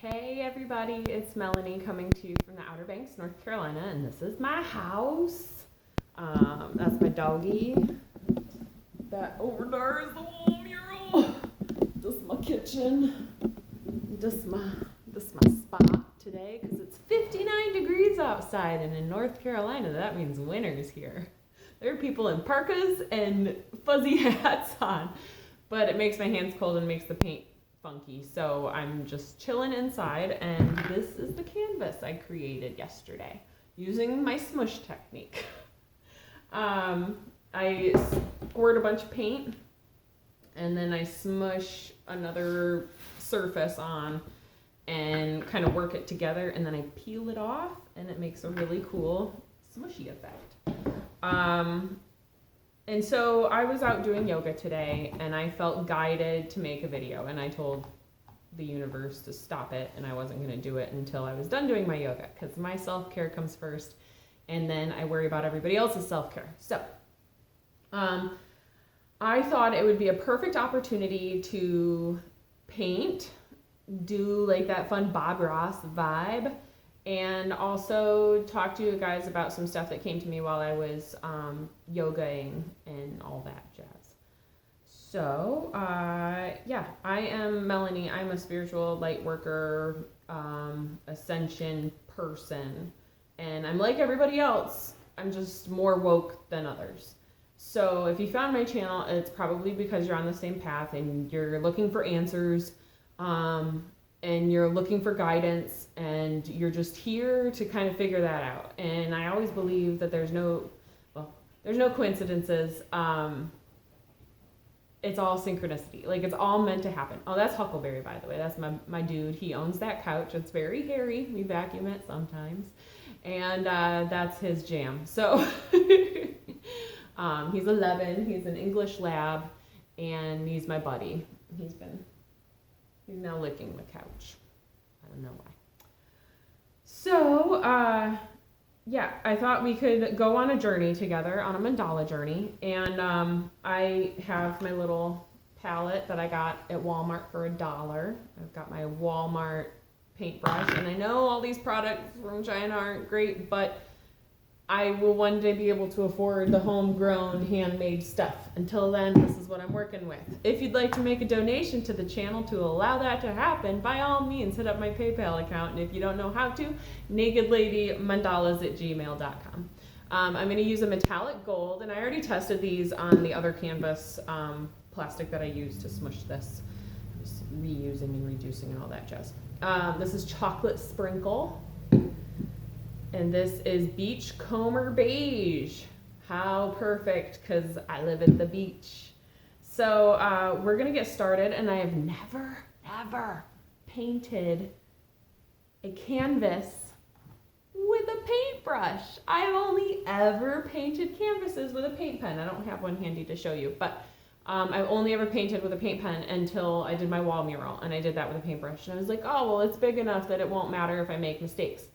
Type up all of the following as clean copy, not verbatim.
Hey everybody, it's Melanie coming to you from the Outer Banks, North Carolina, and this is my house. That's my doggy. That over there is the wall mural. This is my kitchen. This is my spot today because it's 59 degrees outside, and in North Carolina that means winter's here. There are people in parkas and fuzzy hats on, but it makes my hands cold and makes the paint funky, so I'm just chilling inside, and this is the canvas I created yesterday using my smush technique. I squirt a bunch of paint and then I smush another surface on and kind of work it together, and then I peel it off and it makes a really cool smushy effect. And so I was out doing yoga today and I felt guided to make a video, and I told the universe to stop it, and I wasn't going to do it until I was done doing my yoga, because my self-care comes first and then I worry about everybody else's self-care. So I thought it would be a perfect opportunity to paint, do like that fun Bob Ross vibe, and also talk to you guys about some stuff that came to me while I was yogaing and all that jazz. So, yeah, I am Melanie. I'm a spiritual light worker, ascension person, and I'm like everybody else. I'm just more woke than others. So if you found my channel, it's probably because you're on the same path and you're looking for answers, and you're looking for guidance, and you're just here to kind of figure that out. And I always believe that there's no coincidences. It's all synchronicity. Like, it's all meant to happen. Oh, that's Huckleberry, by the way. That's my dude. He owns that couch. It's very hairy. We vacuum it sometimes. And that's his jam. So he's 11. He's an English lab, and he's my buddy. He's now licking the couch. I don't know why. So, yeah, I thought we could go on a journey together, on a mandala journey. And I have my little palette that I got at Walmart for $1. I've got my Walmart paintbrush, and I know all these products from China aren't great, but I will one day be able to afford the homegrown, handmade stuff. Until then, this is what I'm working with. If you'd like to make a donation to the channel to allow that to happen, by all means, hit up my PayPal account. And if you don't know how to, nakedladymandalas@gmail.com. I'm going to use a metallic gold, and I already tested these on the other canvas plastic that I used to smush this. Just reusing and reducing and all that jazz. This is chocolate sprinkle. And this is Beachcomber Beige. How perfect, because I live at the beach. So we're going to get started, and I have never painted a canvas with a paintbrush. I've only ever painted canvases with a paint pen. I don't have one handy to show you, but I've only ever painted with a paint pen until I did my wall mural, and I did that with a paintbrush. And I was like, oh, well, it's big enough that it won't matter if I make mistakes.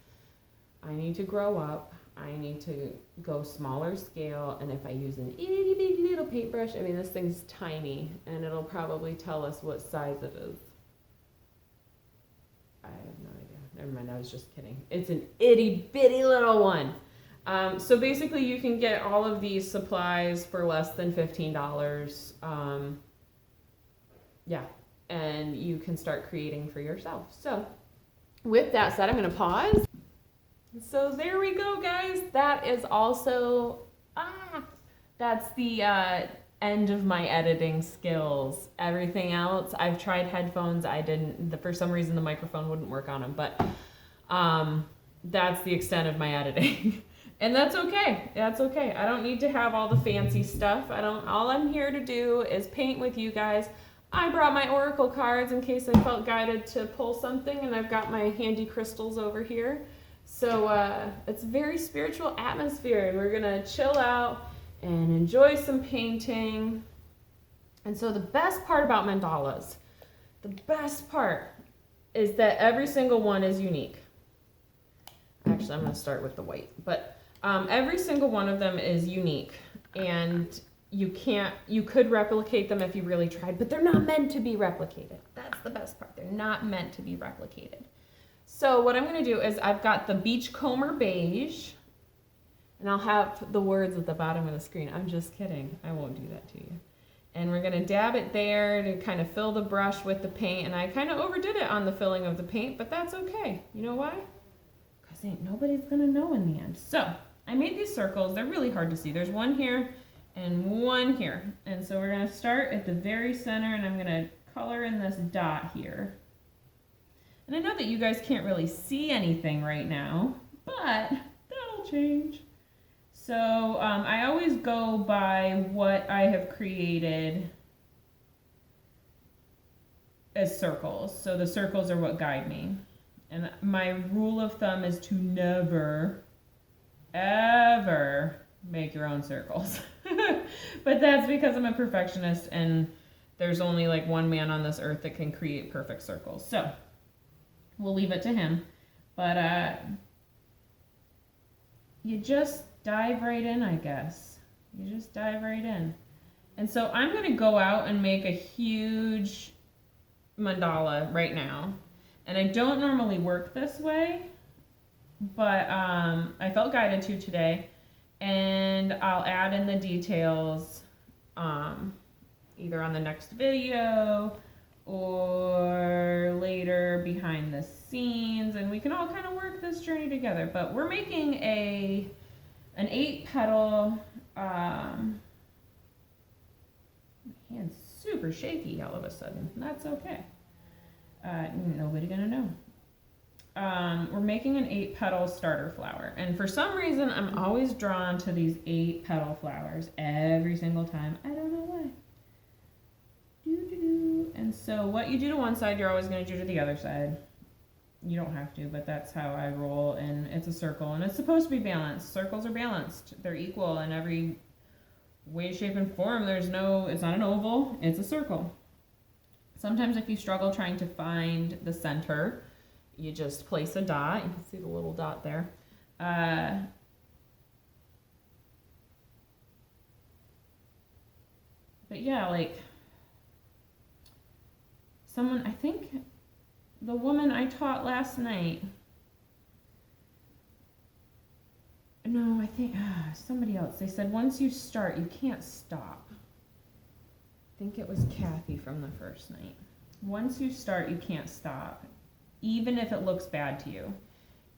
I need to grow up. I need to go smaller scale, and if I use an itty bitty little paintbrush, I mean, this thing's tiny, and it'll probably tell us what size it is. I have no idea. Never mind, I was just kidding. It's an itty bitty little one. So basically, you can get all of these supplies for less than $15. Yeah, and you can start creating for yourself. So with that said, I'm going to pause. So there we go, guys. That is also, that's the end of my editing skills. Everything else, I've tried headphones. For some reason the microphone wouldn't work on them, but that's the extent of my editing. And that's okay. That's okay. I don't need to have all the fancy stuff. All I'm here to do is paint with you guys. I brought my oracle cards in case I felt guided to pull something, and I've got my handy crystals over here. So it's a very spiritual atmosphere, and we're going to chill out and enjoy some painting. And so the best part about mandalas, is that every single one is unique. Actually, I'm going to start with the white. But every single one of them is unique, and you could replicate them if you really tried, but they're not meant to be replicated. That's the best part. They're not meant to be replicated. So what I'm going to do is I've got the Beachcomber Beige, and I'll have the words at the bottom of the screen. I'm just kidding. I won't do that to you. And we're going to dab it there to kind of fill the brush with the paint. And I kind of overdid it on the filling of the paint, but that's okay. You know why? Because ain't nobody's going to know in the end. So I made these circles. They're really hard to see. There's one here and one here. And so we're going to start at the very center, and I'm going to color in this dot here. And I know that you guys can't really see anything right now, but that'll change. So I always go by what I have created as circles. So the circles are what guide me. And my rule of thumb is to never, ever make your own circles. But that's because I'm a perfectionist, and there's only like one man on this earth that can create perfect circles. So we'll leave it to him. But you just dive right in, I guess. You just dive right in. And so I'm going to go out and make a huge mandala right now. And I don't normally work this way, but I felt guided to today. And I'll add in the details either on the next video or later behind the scenes. And we can all kind of work this journey together. But we're making an 8-petal, my hand's super shaky all of a sudden. That's okay. Nobody gonna know. We're making an 8-petal starter flower. And for some reason, I'm always drawn to these 8-petal flowers every single time. I don't know why. And so what you do to one side, you're always gonna do to the other side. You don't have to, but that's how I roll, and it's a circle, and it's supposed to be balanced. Circles are balanced. They're equal in every way, shape, and form. It's not an oval, it's a circle. Sometimes if you struggle trying to find the center, you just place a dot. You can see the little dot there. But yeah, like I think the woman I taught last night, no, I think somebody else, they said once you start, you can't stop. I think it was Kathy from the first night. Once you start, you can't stop, even if it looks bad to you.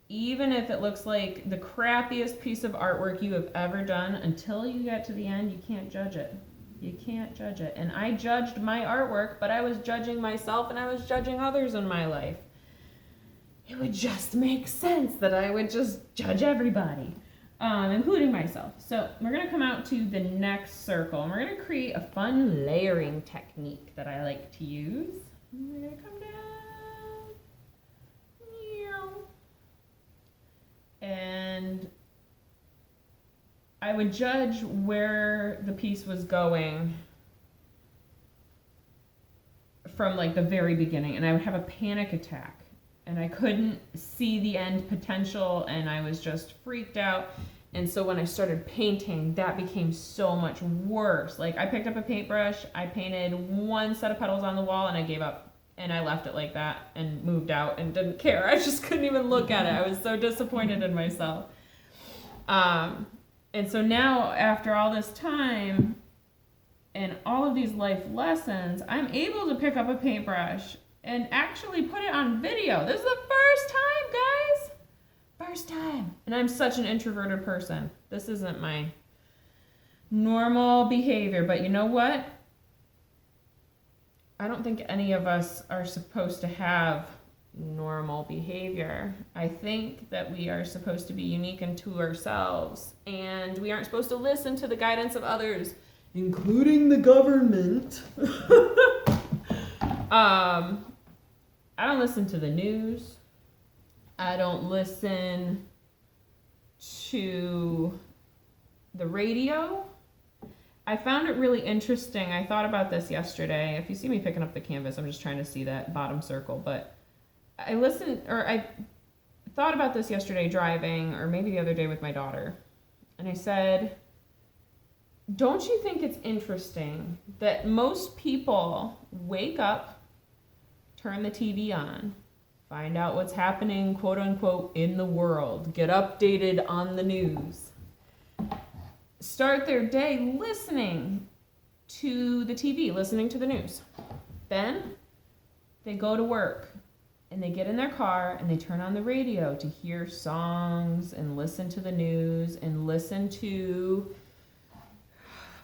Even if it looks like the crappiest piece of artwork you have ever done, until you get to the end, you can't judge it. You can't judge it. And I judged my artwork, but I was judging myself and I was judging others in my life. It would just make sense that I would just judge everybody, including myself. So we're going to come out to the next circle, and we're going to create a fun layering technique that I like to use. And we're going to come down. And I would judge where the piece was going from like the very beginning, and I would have a panic attack, and I couldn't see the end potential, and I was just freaked out. And so when I started painting, that became so much worse. Like I picked up a paintbrush, I painted one set of petals on the wall, and I gave up. And I left it like that and moved out and didn't care. I just couldn't even look at it. I was so disappointed in myself. And so now, after all this time and all of these life lessons, I'm able to pick up a paintbrush and actually put it on video. This is the first time, guys. First time. And I'm such an introverted person. This isn't my normal behavior. But you know what? I don't think any of us are supposed to have normal behavior. I think that we are supposed to be unique unto ourselves, and we aren't supposed to listen to the guidance of others, including the government. I don't listen to the news. I don't listen to the radio. I found it really interesting. I thought about this yesterday. If you see me picking up the canvas, I'm just trying to see that bottom circle. But I thought about this yesterday driving, or maybe the other day with my daughter. And I said, don't you think it's interesting that most people wake up, turn the TV on. Find out what's happening, quote unquote, in the world. Get updated on the news. Start their day listening to the TV, listening to the news. Then they go to work and they get in their car and they turn on the radio to hear songs and listen to the news and listen to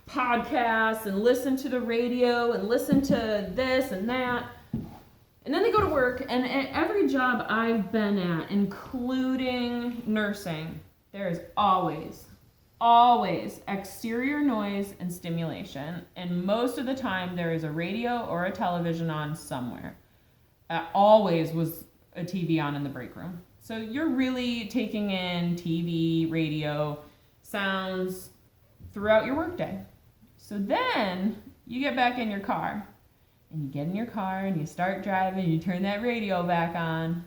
podcasts and listen to the radio and listen to this and that. And then they go to work, and at every job I've been at, including nursing, there is always exterior noise and stimulation, and most of the time there is a radio or a television on somewhere. Always was a TV on in the break room. So you're really taking in TV, radio, sounds throughout your workday. So then you get back in your car, and you get in your car and you start driving, you turn that radio back on,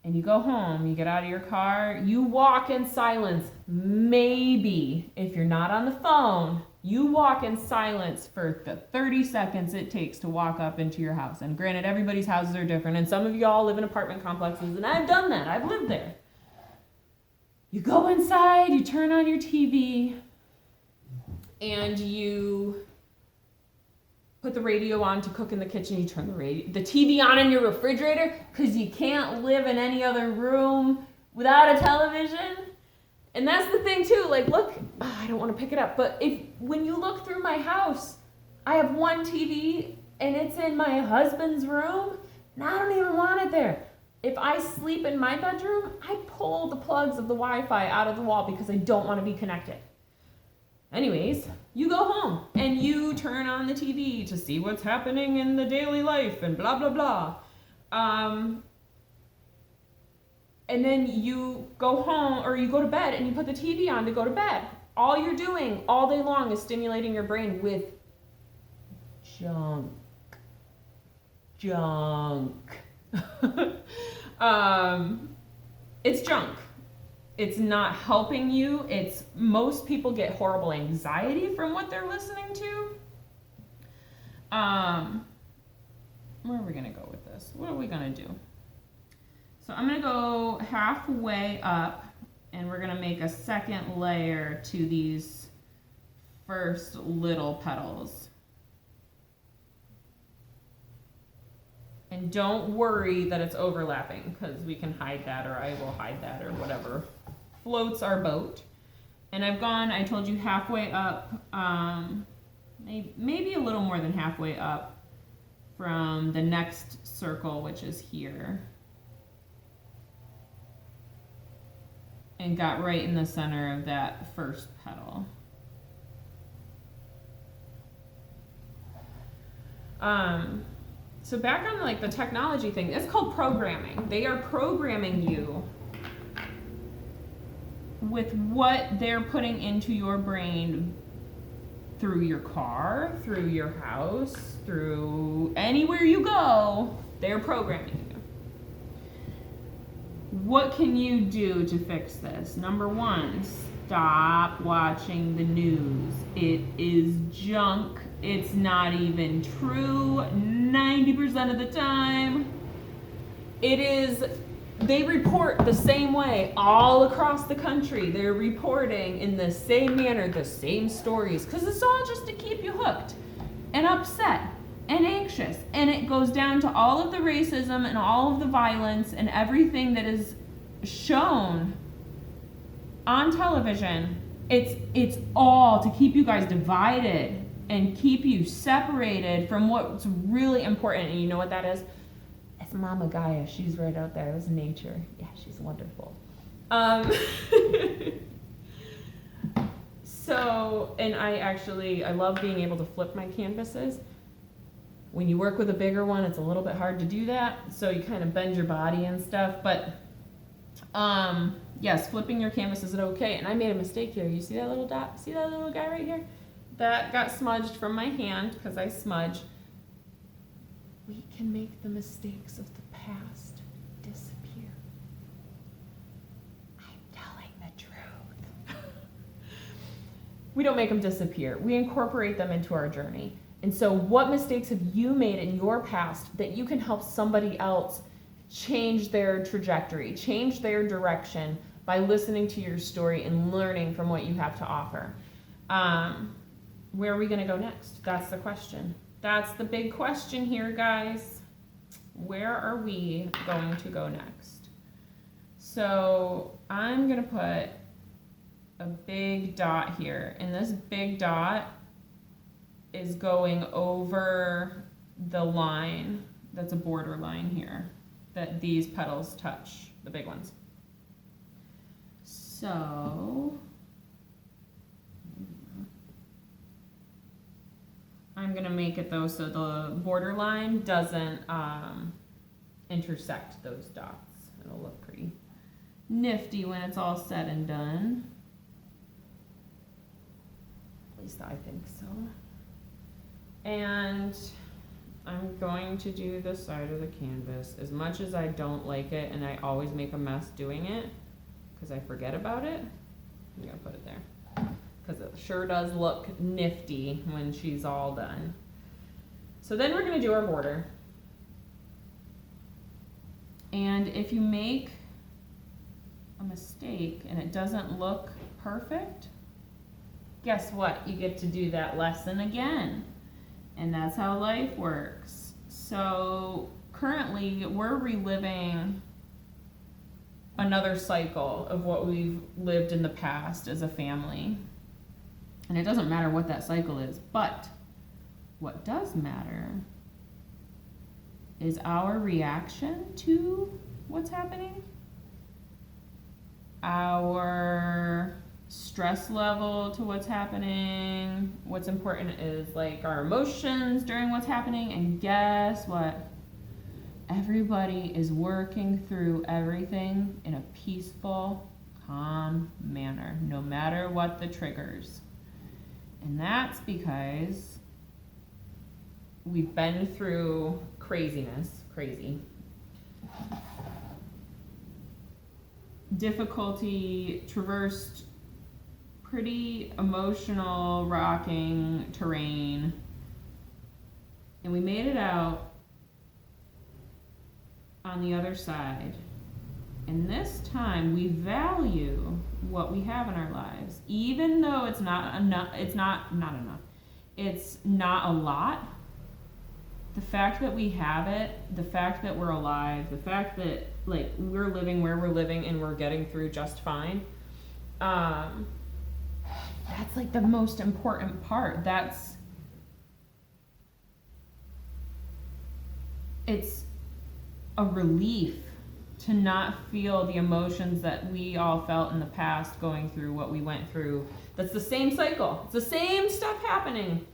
and you go home, you get out of your car, you walk in silence. Maybe, if you're not on the phone, you walk in silence for the 30 seconds it takes to walk up into your house. And granted, everybody's houses are different, and some of y'all live in apartment complexes, and I've done that. I've lived there. You go inside, you turn on your TV, and you put the radio on to cook in the kitchen. You turn the TV on in your refrigerator because you can't live in any other room without a television. And that's the thing too. Like, look, I don't want to pick it up, but when you look through my house, I have one TV and it's in my husband's room, and I don't even want it there. If I sleep in my bedroom, I pull the plugs of the Wi-Fi out of the wall because I don't want to be connected. Anyways, you go home and you turn on the TV to see what's happening in the daily life and blah, blah, blah. And then you go home or you go to bed and you put the TV on to go to bed. All you're doing all day long is stimulating your brain with junk. It's junk. It's not helping you. Most people get horrible anxiety from what they're listening to. Where are we gonna go with this? What are we gonna do? So I'm gonna go halfway up, and we're gonna make a second layer to these first little petals. And don't worry that it's overlapping, because we can hide that, or I will hide that, or whatever floats our boat. And I told you halfway up, maybe a little more than halfway up from the next circle, which is here. And got right in the center of that first petal. So back on like the technology thing, it's called programming. They are programming you with what they're putting into your brain through your car, through your house, through anywhere you go. They're programming you. What can you do to fix this? Number one, stop watching the news. It is junk. It's not even true 90% of the time. They report the same way all across the country. They're reporting in the same manner, the same stories, because it's all just to keep you hooked and upset and anxious. And it goes down to all of the racism and all of the violence and everything that is shown on television. It's all to keep you guys divided and keep you separated from what's really important. And you know what that is? It's Mama Gaia. She's right out there. It was nature. Yeah, she's wonderful. So, and I love being able to flip my canvases. When you work with a bigger one, it's a little bit hard to do that. So you kind of bend your body and stuff. But yes, flipping your canvas is okay. And I made a mistake here. You see that little dot? See that little guy right here? That got smudged from my hand because I smudge. We can make the mistakes of the past disappear. I'm telling the truth. We don't make them disappear. We incorporate them into our journey. And so what mistakes have you made in your past that you can help somebody else change their trajectory, change their direction by listening to your story and learning from what you have to offer? Where are we going to go next? That's the question. That's the big question here, guys. Where are we going to go next? So I'm going to put a big dot here, and this big dot is going over the line that's a border line here that these petals touch, the big ones. So I'm going to make it though so the border line doesn't intersect those dots. It'll look pretty nifty when it's all said and done. At least I think so. And I'm going to do the side of the canvas. As much as I don't like it, and I always make a mess doing it because I forget about it, I'm going to put it there. Because it sure does look nifty when she's all done. So then we're going to do our border. And if you make a mistake and it doesn't look perfect, guess what? You get to do that lesson again. And that's how life works. So currently we're reliving another cycle of what we've lived in the past as a family. And it doesn't matter what that cycle is, but what does matter is our reaction to what's happening, our stress level to what's happening. What's important is like our emotions during what's happening. And guess what? Everybody is working through everything in a peaceful, calm manner, no matter what the triggers. And that's because we've been through crazy, difficulty, traversed pretty emotional, rocking terrain, and we made it out on the other side. And this time we value what we have in our lives, even though it's not enough. It's not enough. It's not a lot. The fact that we have it, the fact that we're alive, the fact that like we're living where we're living and we're getting through just fine. That's like the most important part. It's a relief to not feel the emotions that we all felt in the past going through what we went through. That's the same cycle. It's the same stuff happening.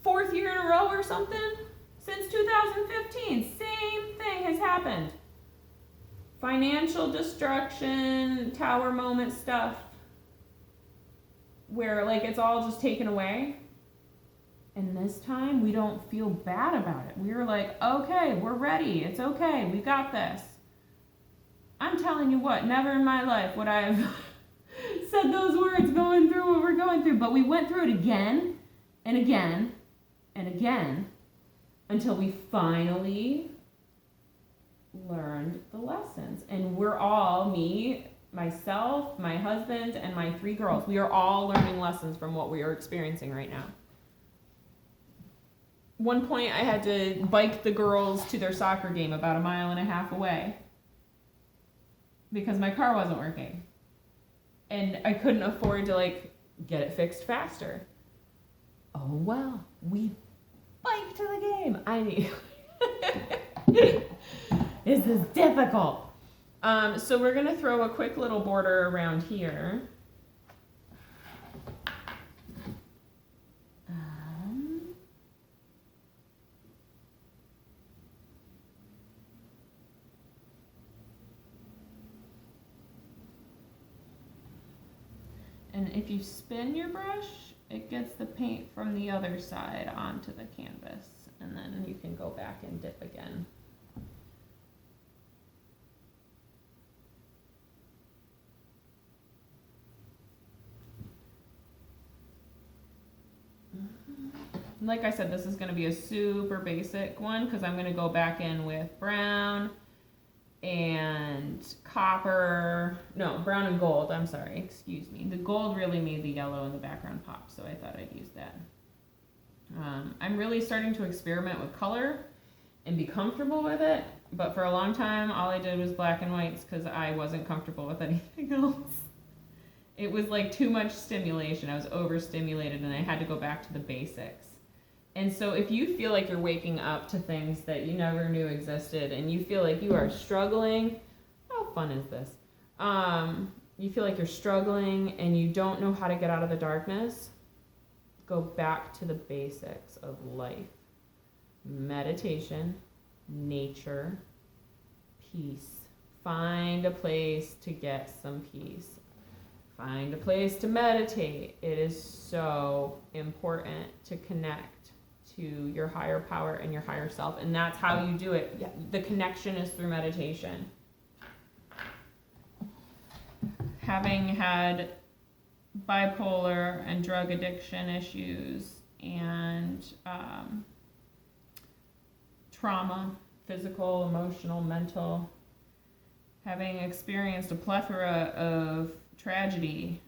4th year in a row or something? Since 2015, same thing has happened. Financial destruction, tower moment stuff, where like it's all just taken away. And this time we don't feel bad about it. We're like, okay, we're ready. It's okay. We got this. I'm telling you what, never in my life would I have said those words going through what we're going through. But we went through it again and again and again until we finally learned the lessons. And we're all, me, myself, my husband, and my 3 girls, we are all learning lessons from what we are experiencing right now. One point I had to bike the girls to their soccer game about 1.5 miles away because my car wasn't working. And I couldn't afford to like get it fixed faster. Oh well, we biked to the game. I mean, this is difficult. So we're gonna throw a quick little border around here. And if you spin your brush, it gets the paint from the other side onto the canvas. And then you can go back and dip again. like I said, this is going to be a super basic one because I'm going to go back in with brown and copper. No, brown and gold. I'm sorry. Excuse me. The gold really made the yellow in the background pop, so I thought I'd use that. I'm really starting to experiment with color and be comfortable with it, but for a long time, all I did was black and whites because I wasn't comfortable with anything else. It was like too much stimulation. I was overstimulated and I had to go back to the basics. And so if you feel like you're waking up to things that you never knew existed and you feel like you are struggling, how fun is this? You feel like you're struggling and you don't know how to get out of the darkness, go back to the basics of life. Meditation, nature, peace. Find a place to get some peace. Find a place to meditate. It is so important to connect to your higher power and your higher self, and that's how you do it. The connection is through meditation. Having had bipolar and drug addiction issues and trauma, physical, emotional, mental, having experienced a plethora of tragedy,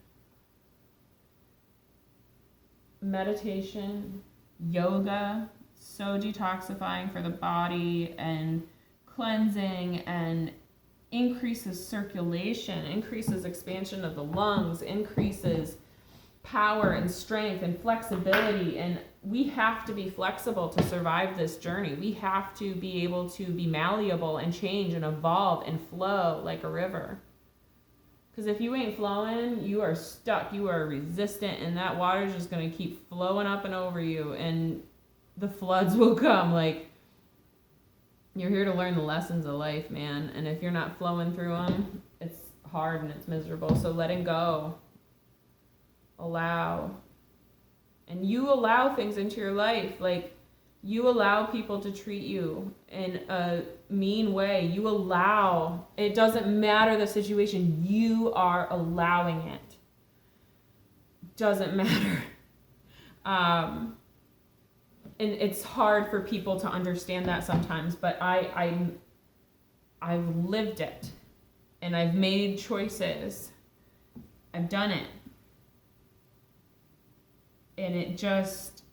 meditation, yoga, so detoxifying for the body and cleansing and increases circulation, increases expansion of the lungs, increases power and strength and flexibility. And we have to be flexible to survive this journey. We have to be able to be malleable and change and evolve and flow like a river. Because if you ain't flowing, you are stuck, you are resistant, and that water is just going to keep flowing up and over you, and the floods will come. Like, you're here to learn the lessons of life, man, and if you're not flowing through them, it's hard and it's miserable. So letting go, allow, and you allow things into your life. Like, you allow people to treat you in a mean way. You allow, it doesn't matter the situation, you are allowing it. Doesn't matter. And it's hard for people to understand that sometimes, but I've lived it, and I've made choices. I've done it. And it just,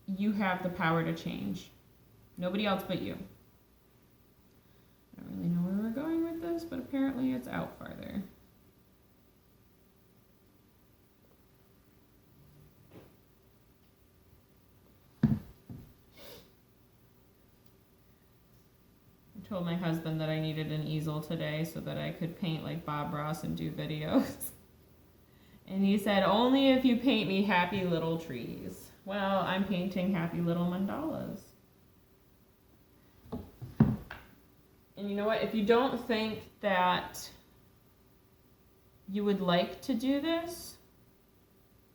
you have the power to change. Nobody else but you. I don't really know where we're going with this, but apparently it's out farther. I told my husband that I needed an easel today so that I could paint like Bob Ross and do videos. And he said, only if you paint me happy little trees. Well, I'm painting happy little mandalas. And you know what? If you don't think that you would like to do this,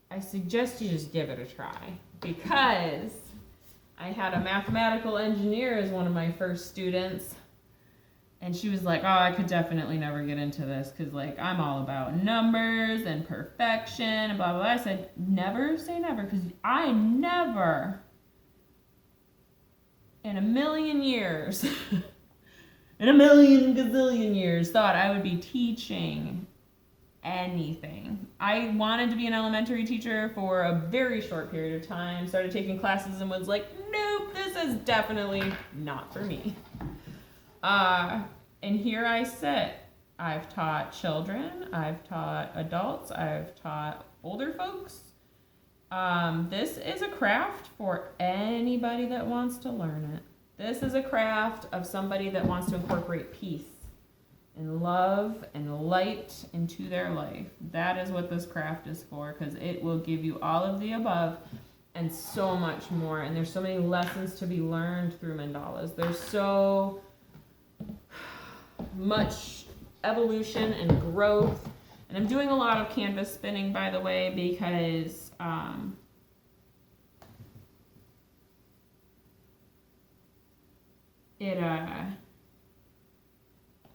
I suggest you just give it a try. Because I had a mathematical engineer as one of my first students. And she was like, oh, I could definitely never get into this because, like, I'm all about numbers and perfection and blah, blah, blah. I said, never say never, because I never in a million years, in a million gazillion years, thought I would be teaching anything. I wanted to be an elementary teacher for a very short period of time, started taking classes and was like, nope, this is definitely not for me. And here I sit. I've taught children, I've taught adults, I've taught older folks. This is a craft for anybody that wants to learn it. This is a craft of somebody that wants to incorporate peace and love and light into their life. That is what this craft is for, because it will give you all of the above and so much more. And there's so many lessons to be learned through mandalas. There's so much evolution and growth. And I'm doing a lot of canvas spinning, by the way, because I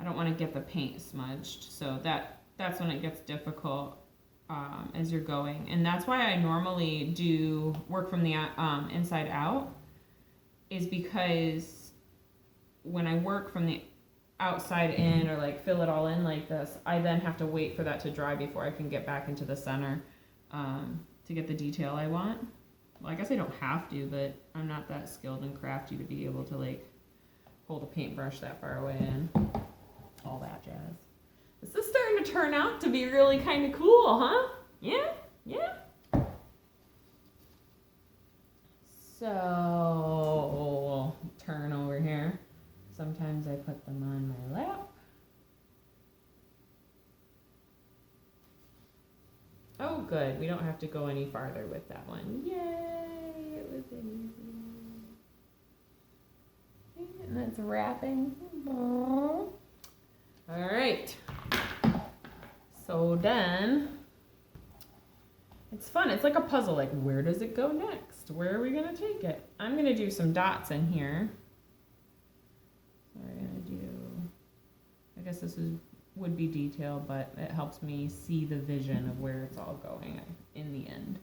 don't want to get the paint smudged, so that's when it gets difficult. as you're going. And that's why I normally do work from the inside out, is because when I work from the outside in, or like fill it all in like this, I then have to wait for that to dry before I can get back into the center to get the detail I want. Well, I guess I don't have to, but I'm not that skilled and crafty to be able to like hold a paintbrush that far away and all that jazz. This is starting to turn out to be really kind of cool, huh? Yeah? Yeah? So, turn over here. Sometimes I put them on my lap. Oh, good. We don't have to go any farther with that one. Yay! It was an easy one. And that's wrapping. All right. So then, it's fun. It's like a puzzle. Like, where does it go next? Where are we going to take it? I'm going to do some dots in here. So we're going to do, I guess this would be detail, but it helps me see the vision of where it's all going in the end.